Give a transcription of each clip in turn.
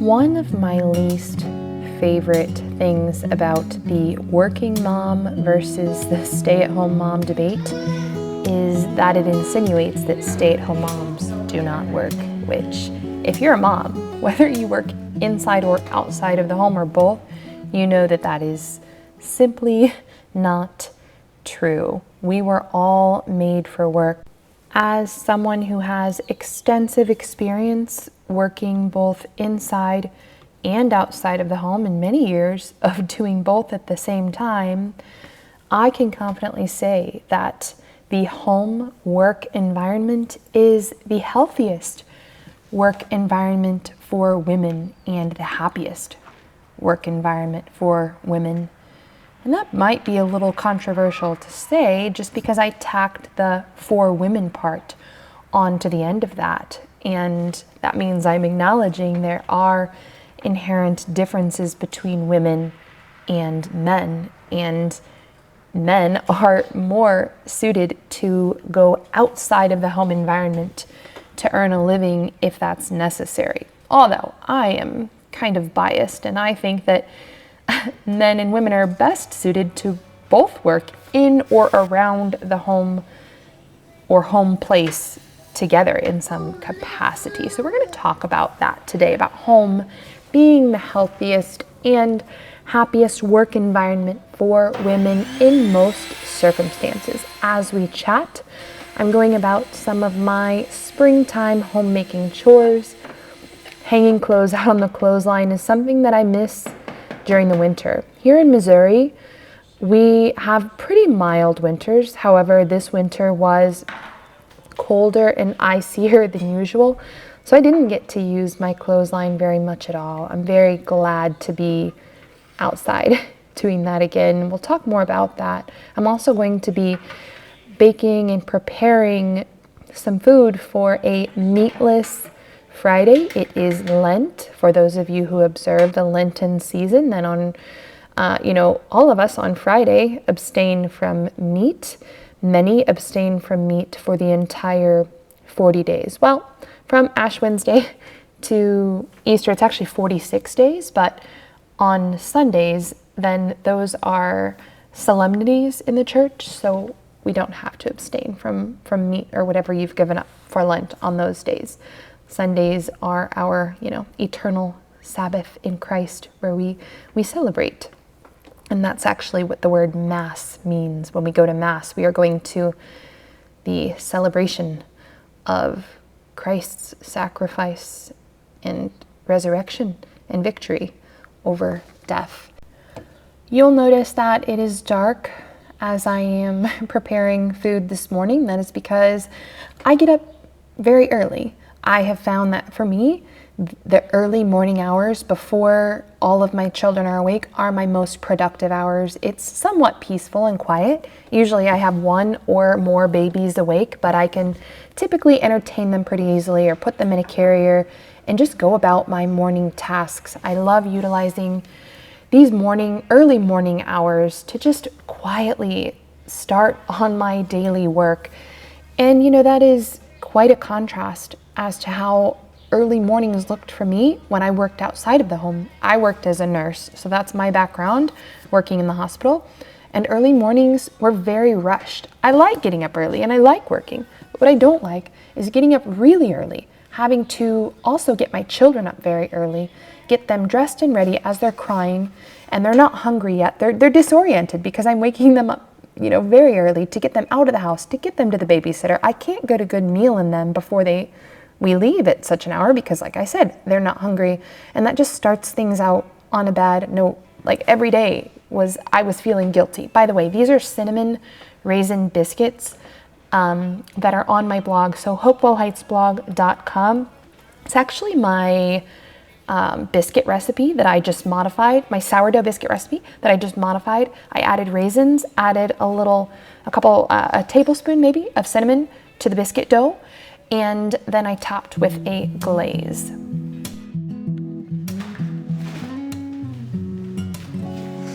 One of my least favorite things about the working mom versus the stay-at-home mom debate is that it insinuates that stay-at-home moms do not work, which, if you're a mom, whether you work inside or outside of the home or both, you know that that is simply not true. We were all made for work. As someone who has extensive experience working both inside and outside of the home and many years of doing both at the same time, I can confidently say that the home work environment is the healthiest work environment for women and the happiest work environment for women. And that might be a little controversial to say just because I tacked the for women part onto the end of that. And that means I'm acknowledging there are inherent differences between women and men. And men are more suited to go outside of the home environment to earn a living if that's necessary. Although I am kind of biased and I think that men and women are best suited to both work in or around the home or home place together in some capacity. So we're going to talk about that today, about home being the healthiest and happiest work environment for women in most circumstances. As we chat, I'm going about some of my springtime homemaking chores. Hanging clothes out on the clothesline is something that I miss during the winter. Here in Missouri, we have pretty mild winters. However, this winter was colder and icier than usual, so I didn't get to use my clothesline very much at all. I'm very glad to be outside doing that again. We'll talk more about that. I'm also going to be baking and preparing some food for a meatless Friday. It is Lent, for those of you who observe the Lenten season. Then on, all of us on Friday abstain from meat. Many abstain from meat for the entire 40 days. Well, from Ash Wednesday to Easter, it's actually 46 days, but on Sundays, then those are solemnities in the church, so we don't have to abstain from meat or whatever you've given up for Lent on those days. Sundays are our, eternal Sabbath in Christ, where we celebrate. And that's actually what the word Mass means. When we go to Mass, we are going to the celebration of Christ's sacrifice and resurrection and victory over death. You'll notice that it is dark as I am preparing food this morning. That is because I get up very early. I have found that for me, the early morning hours before all of my children are awake are my most productive hours. It's somewhat peaceful and quiet. Usually I have one or more babies awake, but I can typically entertain them pretty easily or put them in a carrier and just go about my morning tasks. I love utilizing these early morning hours to just quietly start on my daily work. And that is quite a contrast as to how early mornings looked for me when I worked outside of the home. I worked as a nurse, so that's my background, working in the hospital. And early mornings were very rushed. I like getting up early and I like working, but what I don't like is getting up really early, having to also get my children up very early, get them dressed and ready as they're crying, and they're not hungry yet. They're disoriented because I'm waking them up, very early to get them out of the house, to get them to the babysitter. I can't get a good meal in them before we leave at such an hour because, like I said, they're not hungry. And that just starts things out on a bad note. Like every day I was feeling guilty. By the way, these are cinnamon raisin biscuits that are on my blog. So hopewellheightsblog.com. It's actually my biscuit recipe that I just modified, my sourdough biscuit recipe that I just modified. I added raisins, added a tablespoon maybe of cinnamon to the biscuit dough, and then I topped with a glaze.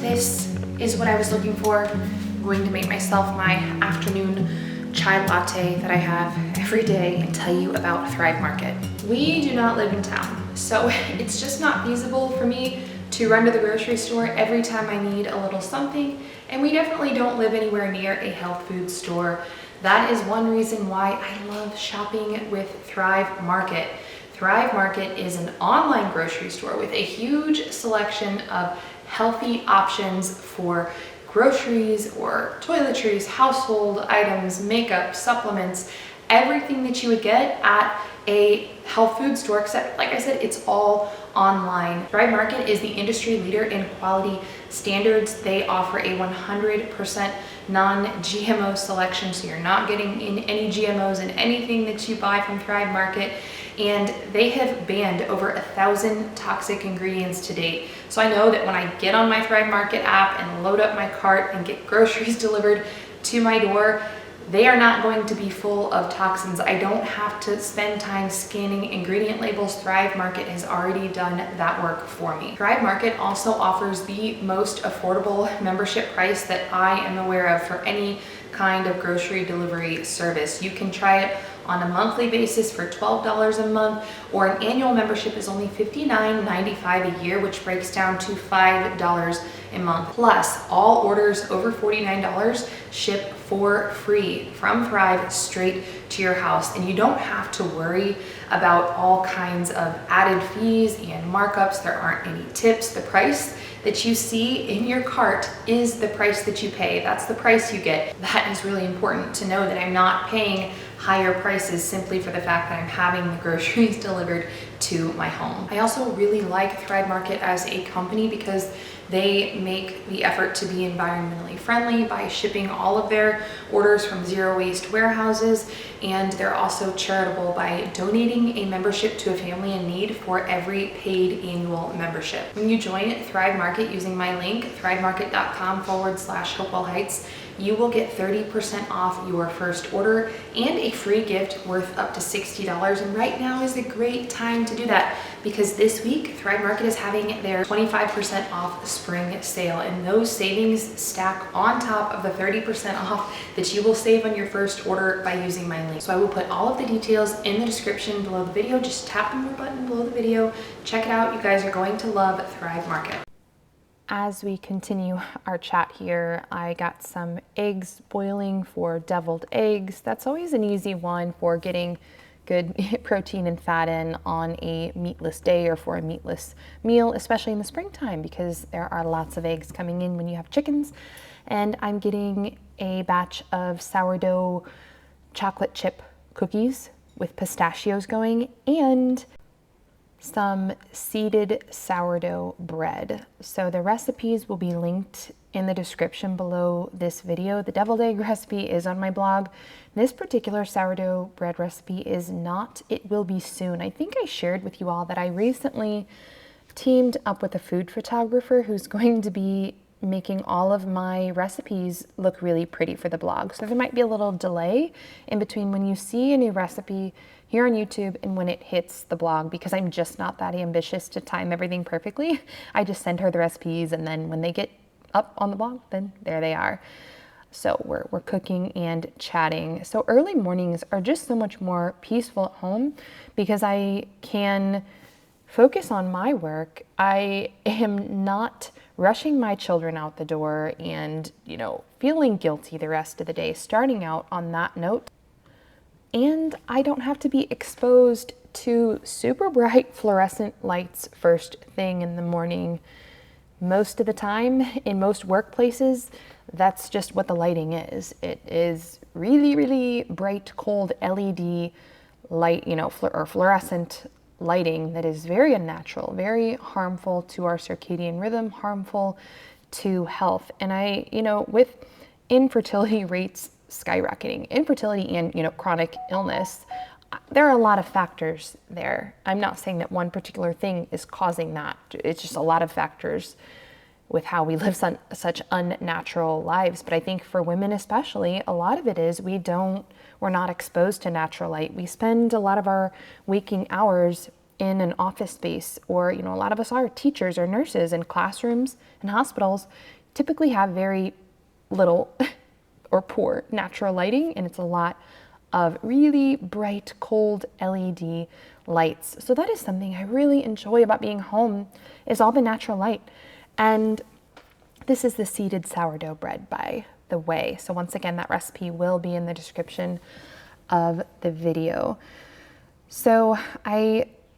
this is what I was looking for. I'm going to make myself my afternoon chai latte that I have every day and tell you about Thrive Market. We do not live in town, so it's just not feasible for me to run to the grocery store every time I need a little something, and we definitely don't live anywhere near a health food store. That is one reason why I love shopping with Thrive Market. Thrive Market is an online grocery store with a huge selection of healthy options for groceries or toiletries, household items, makeup, supplements, everything that you would get at a health food store, except like I said, it's all online. Thrive Market is the industry leader in quality standards. They offer a 100% non-GMO selection, so you're not getting in any GMOs in anything that you buy from Thrive Market. And they have banned over 1,000 toxic ingredients to date. So I know that when I get on my Thrive Market app and load up my cart and get groceries delivered to my door, they are not going to be full of toxins. I don't have to spend time scanning ingredient labels. Thrive Market has already done that work for me. Thrive Market also offers the most affordable membership price that I am aware of for any kind of grocery delivery service. You can try it on a monthly basis for $12 a month, or an annual membership is only $59.95 a year, which breaks down to $5 a month. Plus, all orders over $49 ship for free from Thrive straight to your house, and you don't have to worry about all kinds of added fees and markups. There aren't any tips. The price that you see in your cart is the price that you pay. That's the price you get. That is really important to know, that I'm not paying higher prices simply for the fact that I'm having the groceries delivered to my home. I also really like Thrive Market as a company because they make the effort to be environmentally friendly by shipping all of their orders from zero waste warehouses, and they're also charitable by donating a membership to a family in need for every paid annual membership. When you join Thrive Market using my link, thrivemarket.com/Hopewell Heights, you will get 30% off your first order and a free gift worth up to $60. And right now is a great time to do that, because this week Thrive Market is having their 25% off spring sale, and those savings stack on top of the 30% off that you will save on your first order by using my link. So I will put all of the details in the description below the video. Just tap on the button below the video, check it out. You guys are going to love Thrive Market. As we continue our chat here, I got some eggs boiling for deviled eggs. That's always an easy one for getting good protein and fat in on a meatless day or for a meatless meal, especially in the springtime, because there are lots of eggs coming in when you have chickens. And I'm getting a batch of sourdough chocolate chip cookies with pistachios going, and some seeded sourdough bread. So the recipes will be linked in the description below this video. The deviled egg recipe is on my blog. This particular sourdough bread recipe is not. It will be soon. I think I shared with you all that I recently teamed up with a food photographer who's going to be making all of my recipes look really pretty for the blog. So there might be a little delay in between when you see a new recipe here on YouTube and when it hits the blog, because I'm just not that ambitious to time everything perfectly. I just send her the recipes, and then when they get up on the blog, then there they are. So we're cooking and chatting. So early mornings are just so much more peaceful at home because I can focus on my work. I am not rushing my children out the door and, feeling guilty the rest of the day, starting out on that note. And I don't have to be exposed to super bright fluorescent lights first thing in the morning. Most of the time, in most workplaces, that's just what the lighting is. It is really, really bright, cold LED light, or fluorescent lighting that is very unnatural, very harmful to our circadian rhythm, harmful to health. And with infertility rates skyrocketing, infertility and chronic illness, there are a lot of factors there. I'm not saying that one particular thing is causing that. It's just a lot of factors with how we live such unnatural lives. But I think for women especially, a lot of it is we're not exposed to natural light. We spend a lot of our waking hours in an office space, or a lot of us are teachers or nurses in classrooms and hospitals. typically have very little or poor natural lighting, and it's a lot of really bright, cold LED lights. So that is something I really enjoy about being home, is all the natural light. And this is the seeded sourdough bread, by the way. So once again, that recipe will be in the description of the video. So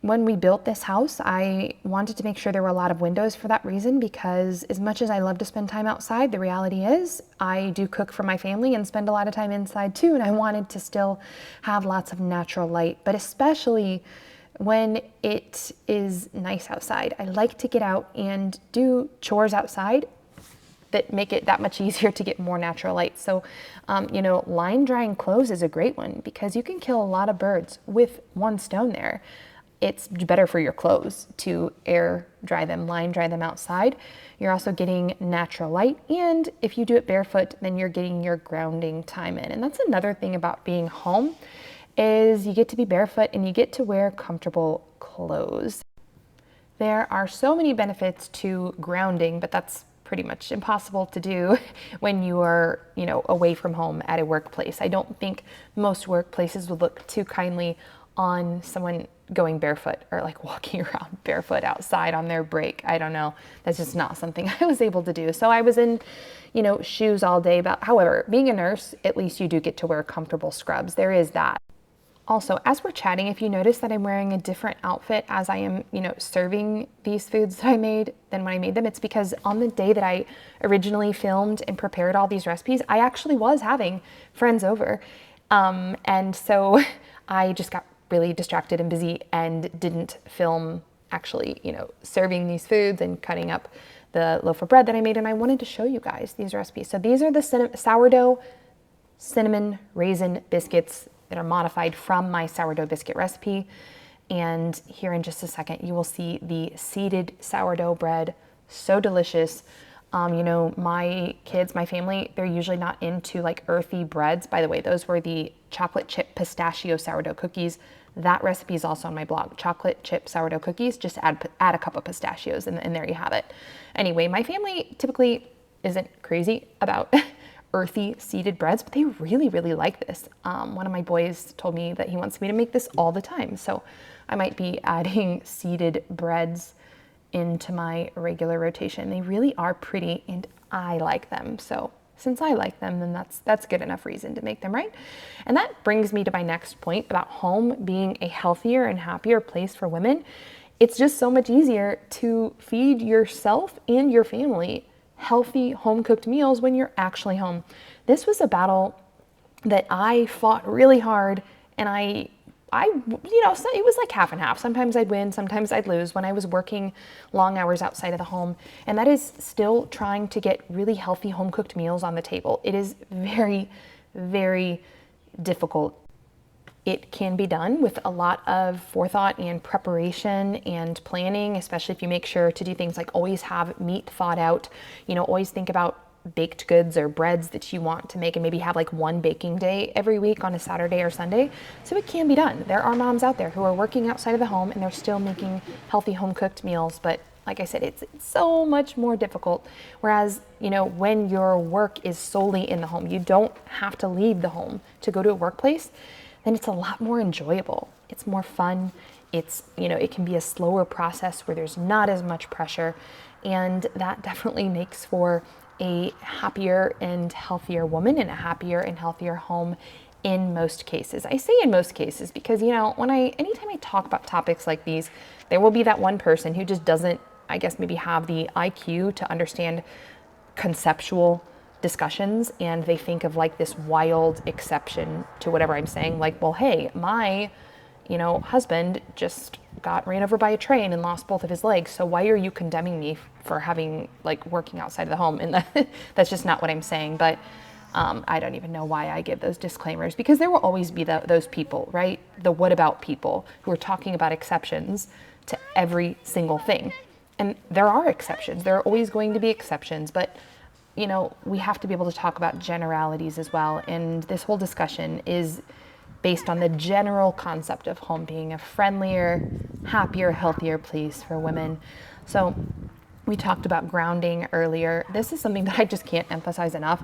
when we built this house, I wanted to make sure there were a lot of windows for that reason, because as much as I love to spend time outside, the reality is I do cook for my family and spend a lot of time inside too. And I wanted to still have lots of natural light, but especially when it is nice outside. I like to get out and do chores outside that make it that much easier to get more natural light. So, line drying clothes is a great one, because you can kill a lot of birds with one stone there. It's better for your clothes to air dry them, line dry them outside. You're also getting natural light. And if you do it barefoot, then you're getting your grounding time in. And that's another thing about being home, is you get to be barefoot and you get to wear comfortable clothes. There are so many benefits to grounding, but that's pretty much impossible to do when you are, away from home at a workplace. I don't think most workplaces would look too kindly on someone going barefoot or like walking around barefoot outside on their break. I don't know. That's just not something I was able to do. So I was in, shoes all day. But however, being a nurse, at least you do get to wear comfortable scrubs. There is that. Also, as we're chatting, if you notice that I'm wearing a different outfit as I am, serving these foods that I made than when I made them, it's because on the day that I originally filmed and prepared all these recipes, I actually was having friends over. And so I just got really distracted and busy and didn't film actually, serving these foods and cutting up the loaf of bread that I made. And I wanted to show you guys these recipes. So these are the sourdough cinnamon raisin biscuits that are modified from my sourdough biscuit recipe. And here in just a second, you will see the seeded sourdough bread. So delicious. My kids, my family, they're usually not into like earthy breads. By the way, those were the chocolate chip pistachio sourdough cookies. That recipe is also on my blog, chocolate chip sourdough cookies. Just add a cup of pistachios and there you have it. Anyway, my family typically isn't crazy about earthy seeded breads, but they really, really like this. One of my boys told me that he wants me to make this all the time. So I might be adding seeded breads into my regular rotation. They really are pretty and I like them. So since I like them, then that's good enough reason to make them, right? And that brings me to my next point about home being a healthier and happier place for women. It's just so much easier to feed yourself and your family healthy home-cooked meals when you're actually home. This was a battle that I fought really hard, and I so it was like half and half. Sometimes I'd win, sometimes I'd lose when I was working long hours outside of the home. And that is still trying to get really healthy home-cooked meals on the table. It is very, very difficult. It can be done with a lot of forethought and preparation and planning, especially if you make sure to do things like always have meat thawed out, always think about baked goods or breads that you want to make and maybe have like one baking day every week on a Saturday or Sunday. So it can be done. There are moms out there who are working outside of the home and they're still making healthy home cooked meals. But like I said, it's so much more difficult. Whereas, when your work is solely in the home, you don't have to leave the home to go to a workplace, then it's a lot more enjoyable. It's more fun. It's, it can be a slower process where there's not as much pressure. And that definitely makes for a happier and healthier woman and a happier and healthier home in most cases. I say in most cases because, anytime I talk about topics like these, there will be that one person who just doesn't, I guess, maybe have the IQ to understand conceptual discussions, and they think of like this wild exception to whatever I'm saying. Like, well, hey, my, husband just got ran over by a train and lost both of his legs. So why are you condemning me for having working outside of the home? And that's just not what I'm saying. But I don't even know why I give those disclaimers, because there will always be those people, right? The what about people who are talking about exceptions to every single thing. And there are exceptions. There are always going to be exceptions, but we have to be able to talk about generalities as well. And this whole discussion is based on the general concept of home being a friendlier, happier, healthier place for women. So We talked about grounding earlier. This is something that I just can't emphasize enough.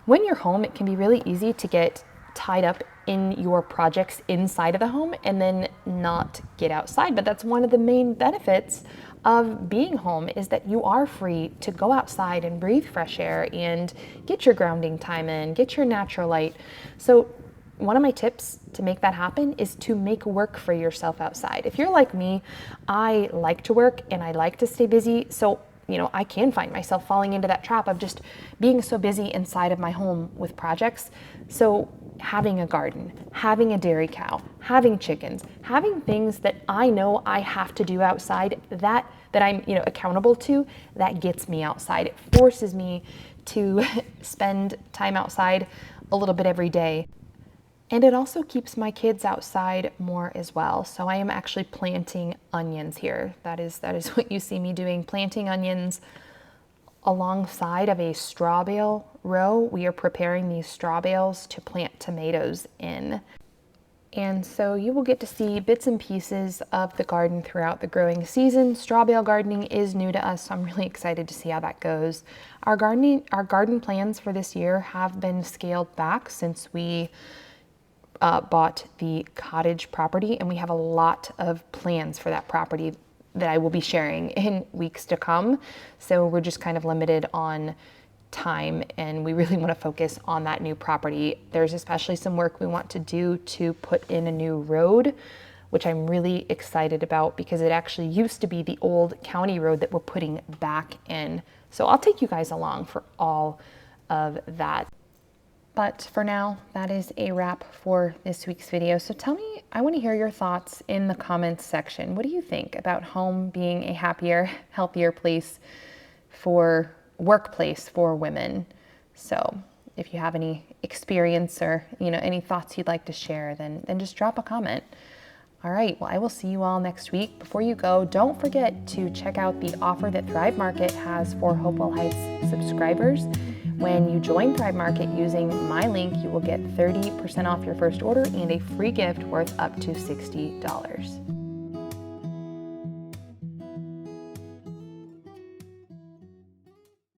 When you're home, it can be really easy to get tied up in your projects inside of the home and then not get outside. But that's one of the main benefits of being home, is that you are free to go outside and breathe fresh air and get your grounding time in, get your natural light. So one of my tips to make that happen is to make work for yourself outside. If you're like me, I like to work and I like to stay busy. So, I can find myself falling into that trap of just being so busy inside of my home with projects. So having a garden, having a dairy cow, having chickens, having things that I know I have to do outside that I'm, accountable to, that gets me outside. It forces me to spend time outside a little bit every day. And it also keeps my kids outside more as well. So I am actually planting onions here. That is what you see me doing, planting onions alongside of a straw bale row. We are preparing these straw bales to plant tomatoes in. And so you will get to see bits and pieces of the garden throughout the growing season. Straw bale gardening is new to us, so I'm really excited to see how that goes. Our garden plans for this year have been scaled back since we bought the cottage property, and we have a lot of plans for that property that I will be sharing in weeks to come. So we're just kind of limited on time, and we really want to focus on that new property. There's especially some work we want to do to put in a new road, which I'm really excited about because it actually used to be the old county road that we're putting back in. So I'll take you guys along for all of that. But for now, that is a wrap for this week's video. So tell me, I want to hear your thoughts in the comments section. What do you think about home being a happier, healthier workplace for women? So if you have any experience or any thoughts you'd like to share, then just drop a comment. All right, well, I will see you all next week. Before you go, don't forget to check out the offer that Thrive Market has for Hopewell Heights subscribers. When you join Thrive Market using my link, you will get 30% off your first order and a free gift worth up to $60.